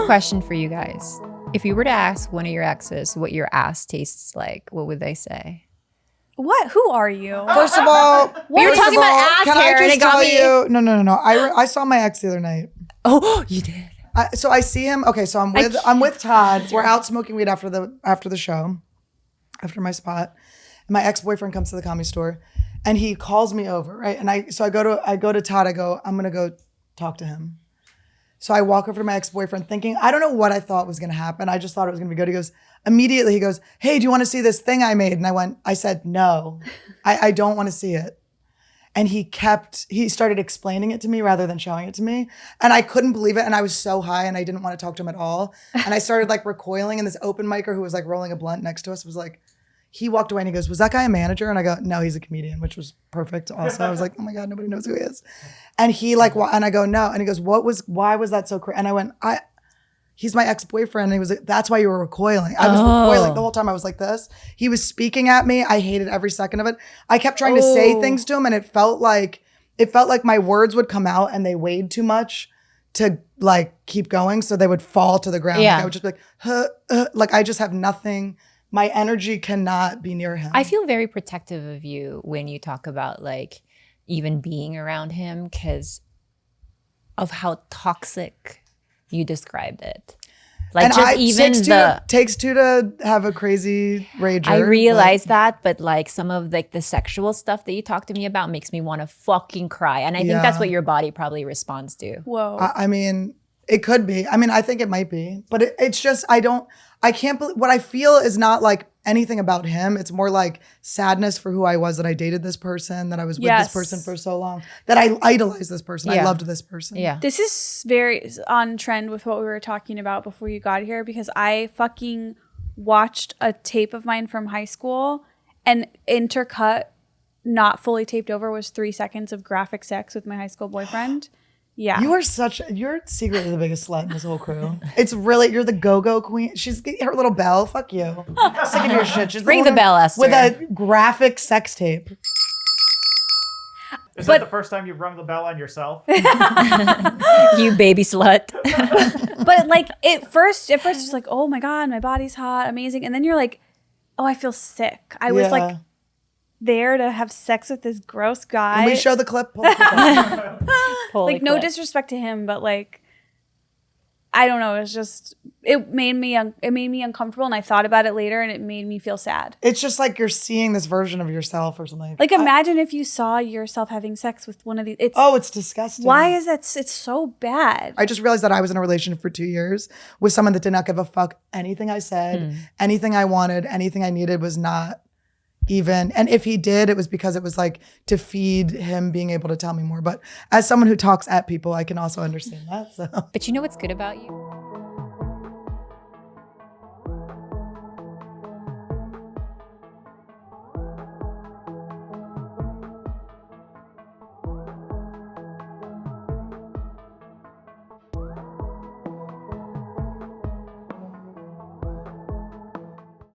question for you guys. If you were to ask one of your exes what your ass tastes like, what would they say? What? Who are you? First of all, We were talking about ass hair and it got me. No. I saw my ex the other night. Oh, you did. So I see him. Okay, so I'm with Todd. We're out smoking weed after the show, after my spot. And my ex-boyfriend comes to the Comedy Store, and he calls me over, right? And I go to Todd. I go, I'm gonna go talk to him. So I walk over to my ex-boyfriend thinking, I don't know what I thought was gonna happen. I just thought it was gonna be good. He goes, hey, do you want to see this thing I made? And I said, no, I don't want to see it. And he started explaining it to me rather than showing it to me. And I couldn't believe it. And I was so high and I didn't want to talk to him at all. And I started like recoiling, and this open micer who was like rolling a blunt next to us was like, he walked away and he goes, was that guy a manager? And I go, no, he's a comedian, which was perfect also. I was like, oh my God, nobody knows who he is. And he like, and I go, no. And he goes, why was that so crazy? And I went, he's my ex-boyfriend. And he was like, that's why you were recoiling. I was recoiling the whole time. I was like this. He was speaking at me. I hated every second of it. I kept trying to say things to him, and it felt like my words would come out and they weighed too much to like keep going. So they would fall to the ground. Yeah. Like I would just be like, like I just have nothing. My energy cannot be near him. I feel very protective of you when you talk about like even being around him because of how toxic you described it. Like, and just even takes two to have a crazy rager. I realize that, but like some of like the sexual stuff that you talk to me about makes me want to fucking cry. And I think that's what your body probably responds to. Whoa. I mean, it could be. I mean, I think it might be, but it's just, I can't believe, what I feel is not like anything about him. It's more like sadness for who I was, that I dated this person, that I was with this person for so long, that I idolized this person. I loved this person. Yeah. This is very on trend with what we were talking about before you got here, because I fucking watched a tape of mine from high school, and intercut, not fully taped over, was 3 seconds of graphic sex with my high school boyfriend. Yeah. You're secretly the biggest slut in this whole crew. It's really, you're the go-go queen. She's getting her little bell. Fuck you. Sick of your shit. She's Ring the bell, Esther. With a graphic sex tape. Is that the first time you've rung the bell on yourself? You baby slut. But like at first it's like, oh my God, my body's hot, amazing. And then you're like, oh, I feel sick. I was like there to have sex with this gross guy. Can we show the clip? Like no disrespect to him, but like, I don't know. It's just, it made me uncomfortable, and I thought about it later, and it made me feel sad. It's just like you're seeing this version of yourself or something. Like imagine if you saw yourself having sex with one of these. It's disgusting. Why is that? It's so bad. I just realized that I was in a relationship for 2 years with someone that did not give a fuck anything I said, anything I wanted, anything I needed was not even. And if he did, it was because it was like to feed him being able to tell me more. But as someone who talks at people, I can also understand that. So. But you know what's good about you?